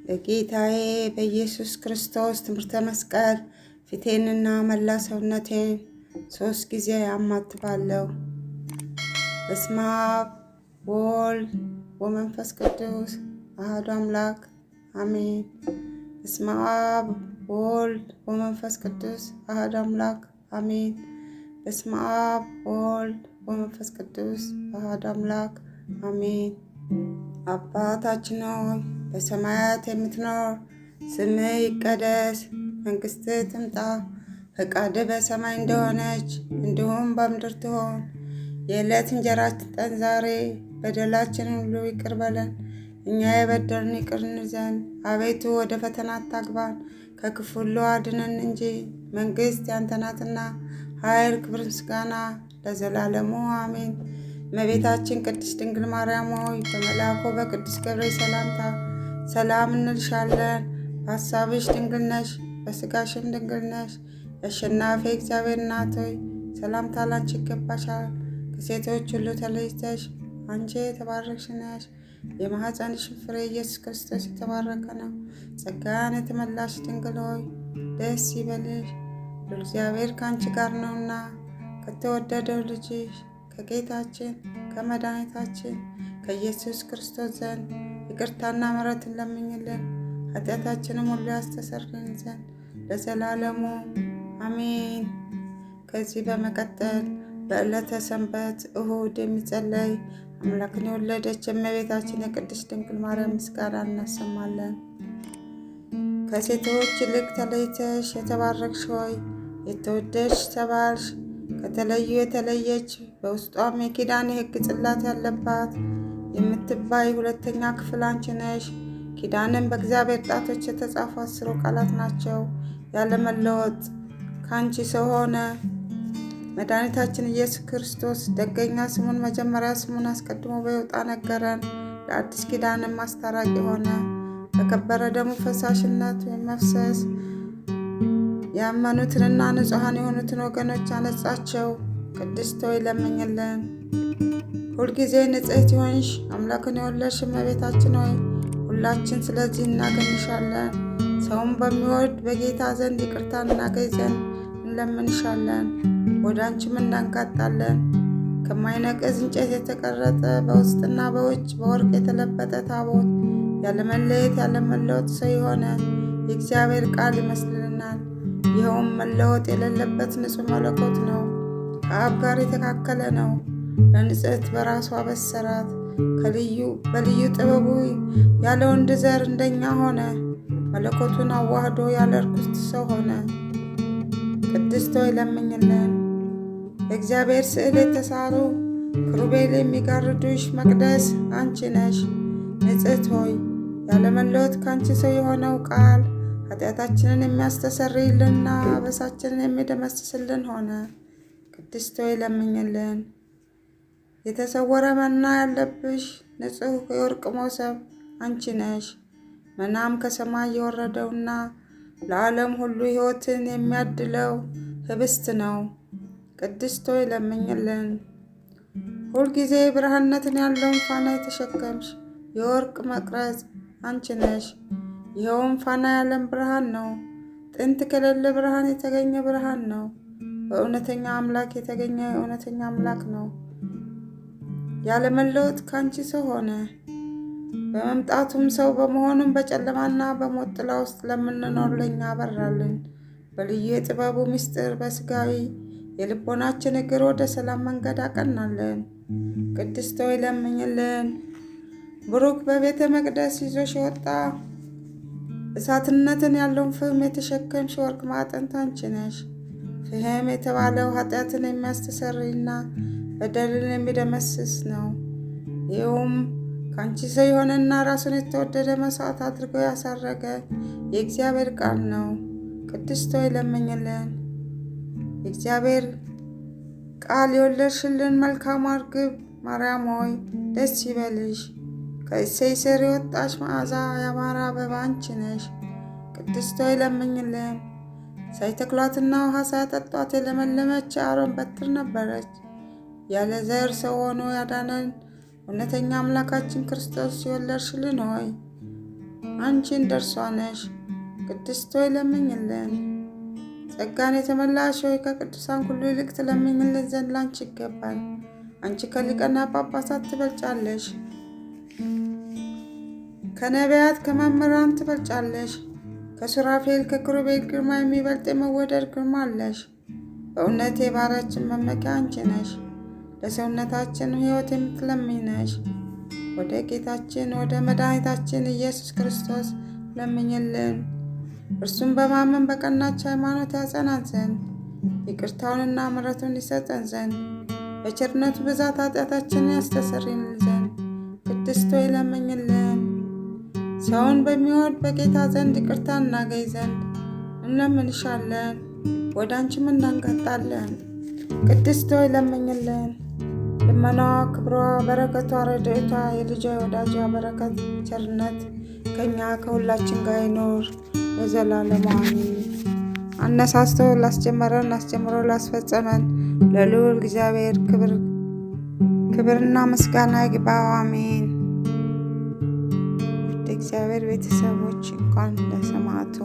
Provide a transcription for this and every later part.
በጌታዬ በኢየሱስ ክርስቶስ ትምህርተ መስቀል ፊቴንና መላ ሰውነቴን 3 ጊዜ አማትባለሁ። በስመ አብ ወወልድ ወመንፈስ ቅዱስ አሐዱ አምላክ አሜን። በስመ አብ ወወልድ ወመንፈስ ቅዱስ አሐዱ አምላክ አሜን። በስመ አብ ወወልድ ወመንፈስ ቅዱስ አሐዱ አምላክ አሜን። አባታችን ሆይ በሰማያት የምትኖር፣ ስምህ ይቀደስ፣ መንግሥትህ ትምጣ፣ ፈቃድህ በሰማይ እንደሆነች እንዲሁም በምድር ትሆን። የዕለት እንጀራችንን ስጠን ዛሬ፣ በደላችንን ሁሉ ይቅር በለን እኛ የበደሉንን ይቅር እንል ዘንድ፣ አቤቱ ወደ ፈተና አታግባን ከክፉ ሁሉ አድነን እንጂ መንግሥት ያንተ ናትና፣ ኃይል፣ ክብር፣ ምስጋና ለዘላለሙ አሜን። እመቤታችን ቅድስት ድንግል ማርያም ሆይ በመልአኩ በቅዱስ ገብርኤል ሰላምታ ሰላም እንልሻለን። በሐሳብሽ ድንግል ነሽ፣ በሥጋሽም ድንግል ነሽ። የአሸናፊ እግዚአብሔር እናት ሆይ ሰላምታ ላንቺ ይገባሻል። ከሴቶች ሁሉ ተለይተሽ አንቺ የተባረክሽ ነሽ። የማኅፀንሽም ፍሬ ኢየሱስ ክርስቶስ የተባረከ ነው። ጸጋን የተመላሽ ድንግል ሆይ ደስ ይበልሽ፣ እግዚአብሔር ከአንቺ ጋር ነውና ከተወደደው ልጅሽ ከጌታችን ከመድኃኒታችን ከኢየሱስ ክርስቶስ ዘንድ ይቅርታና ምሕረትን ለምኝልን ኃጢአታችንም ሁሉ ያስተሰርይልን ዘንድ ለዘላለሙ አሜን። ከዚህ በመቀጠል በዕለተ ሰንበት እሁድ የሚጸለይ አምላክን የወለደች የእመቤታችን የቅድስት ድንግል ማርያም ምስጋና እናሰማለን። ከሴቶች ይልቅ ተለይተሽ የተባረክሽ ሆይ የተወደድሽ ተባልሽ። ከተለዩ የተለየች በውስጧም የኪዳን የሕግ ጽላት ያለባት የምትባይ ሁለተኛ ክፍል አንቺ ነሽ። ኪዳንም በእግዚአብሔር ጣቶች የተጻፉ 10 ቃላት ናቸው። ያለመለወጥ ከአንቺ ሰው ሆነ። መድኃኒታችን ኢየሱስ ክርስቶስ ደገኛ ስሙን መጀመሪያ ስሙን አስቀድሞ በይወጣ ነገረን። ለአዲስ ኪዳንም አስታራቂ ሆነ። በከበረ ደሙ ፈሳሽነት ወይም መፍሰስ ያመኑትንና ንጹሐን የሆኑትን ወገኖች አነጻቸው። ቅድስት ሆይ ለምኝልን። ሁልጊዜ ንጽሕት ይሆንሽ አምላክን የወለድሽ እመቤታችን ሆይ ሁላችን ስለዚህ እናገኝሻለን። ሰውን በሚወድ በጌታ ዘንድ ይቅርታ እናገኝ ዘንድ እንለምንሻለን። ወደ አንቺም እናንጋጣለን። ከማይነቅዝ እንጨት የተቀረጸ በውስጥና በውጭ በወርቅ የተለበጠ ታቦት ያለመለየት ያለመለወጥ ሰው የሆነ የእግዚአብሔር ቃል ይመስልናል። ይኸውም መለወጥ የሌለበት ንጹሕ መለኮት ነው። ከአብ ጋር የተካከለ ነው። ለንጽሕት በራሷ በሰራት በልዩ ጥበቡ ያለ ወንድ ዘር እንደኛ ሆነ። መለኮቱን አዋህዶ ያለ ርኩስ ሰው ሆነ። ቅድስት ሆይ ለምኝልን። በእግዚአብሔር ስዕል የተሳሉ ክሩቤል የሚጋርዱሽ መቅደስ አንቺ ነሽ። ንጽሕት ሆይ ያለመለወጥ ከአንቺ ሰው የሆነው ቃል ኃጢአታችንን የሚያስተሰርይልንና አበሳችንን የሚደመስስልን ሆነ። ቅድስት ሆይ ለምኝልን። የተሰወረ መና ያለብሽ ንጹሕ የወርቅ መሶብ አንቺ ነሽ። መናም ከሰማይ የወረደውና ለዓለም ሁሉ ሕይወትን የሚያድለው ህብስት ነው። ቅድስት ሆይ ለምኝልን። ሁልጊዜ ብርሃንነትን ያለውን ፋና የተሸከምሽ የወርቅ መቅረዝ አንቺ ነሽ። ይኸውም ፋና የዓለም ብርሃን ነው። ጥንት ከሌለ ብርሃን የተገኘ ብርሃን ነው። በእውነተኛ አምላክ የተገኘ እውነተኛ አምላክ ነው። ያለመለወጥ ከአንቺ ሰው ሆነ። በመምጣቱም ሰው በመሆኑም በጨለማና በሞት ጥላ ውስጥ ለምንኖር ለኛ አበራልን። በልዩ የጥበቡ ምስጢር በሥጋዊ የልቦናችን እግር ወደ ሰላም መንገድ አቀናለን። ቅድስት ሆይ ለምኝልን። ብሩክ በቤተ መቅደስ ይዞሽ የወጣ እሳትነትን ያለውን ፍህም የተሸከምሽ ወርቅ ማዕጠንት አንቺ ነሽ። ፍህም የተባለው ኃጢአትን የሚያስተሰርይና በደልን የሚደመስስ ነው። ይኸውም ከአንቺ ሰው የሆነና ራሱን የተወደደ መስዋዕት አድርጎ ያሳረገ የእግዚአብሔር ቃል ነው። ቅድስት ሆይ ለምኝልን። የእግዚአብሔር ቃል የወለድሽልን መልካም ርግብ ማርያም ሆይ ደስ ይበልሽ። ከእሴይ ስር የወጣሽ መዓዛ ያማረ አበባ አንቺ ነሽ። ቅድስት ሆይ ለምኝልን። ሳይተክሏትና ውሃ ሳያጠጧት የለመለመች የአሮን በትር ነበረች። ያለ ዘር ሰው ሆኖ ያዳነን እውነተኛ አምላካችን ክርስቶስ የወለድሽልን ሆይ አንቺ እንደርሷ ነሽ። ቅድስት ሆይ ለምኝልን። ጸጋን የተመላሽ ሆይ ከቅዱሳን ሁሉ ይልቅ ትለምኝልን ዘንድ ላንቺ ይገባል። አንቺ ከሊቃነ ጳጳሳት ትበልጫለሽ፣ ከነቢያት ከመምህራን ትበልጫለሽ። ከሱራፌል ከኪሩቤል ግርማ የሚበልጥ የመወደድ ግርማ አለሽ። በእውነት የባህሪያችን መመኪያ አንቺ ነሽ። ለሰውነታችን ሕይወት የምትለምኝ ነሽ። ወደ ጌታችን ወደ መድኃኒታችን ኢየሱስ ክርስቶስ ለምኝልን። እርሱም በማመን በቀናች ሃይማኖት ያጸናን ዘንድ ይቅርታውንና ምሕረቱን ይሰጠን ዘንድ በቸርነቱ ብዛት ኃጢአታችንን ያስተሰርይልን ዘንድ ቅድስት ሆይ ለምኝልን። ሰውን በሚወድ በጌታ ዘንድ ይቅርታ እናገኝ ዘንድ እንለምንሻለን፣ ወደ አንቺም እናንጋጣለን። ቅድስት ሆይ ለምኝልን። ልመናዋ፣ ክብሯ፣ በረከቷ፣ ረድኤቷ፣ የልጇ የወዳጇ በረከት ቸርነት ከእኛ ከሁላችን ጋር ይኖር ለዘላለሙ አሜን። አነሳስቶ ላስጀመረን አስጀምሮ ላስፈጸመን ለልዑል እግዚአብሔር ክብርና ምስጋና ይግባው አሜን። ውድ እግዚአብሔር ቤተሰቦች እንኳን ለሰማዕቱ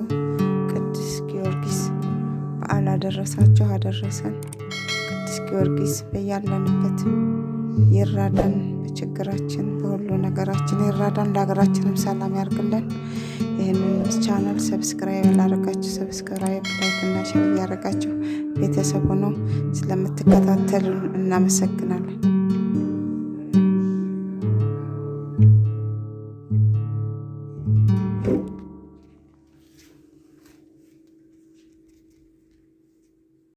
ቅዱስ ጊዮርጊስ በዓል አደረሳችሁ አደረሰን። ቅዱስ ጊዮርጊስ በያለንበት ይራዳን፣ በችግራችን በሁሉ ነገራችን ይራዳን፣ ለሀገራችንም ሰላም ያርግልን። ይህንን ቻናል ሰብስክራይብ ያላረጋችሁ ሰብስክራይብ፣ ላይክ እና ሼር እያደረጋችሁ ቤተሰብ ሆኖ ስለምትከታተሉን እናመሰግናለን።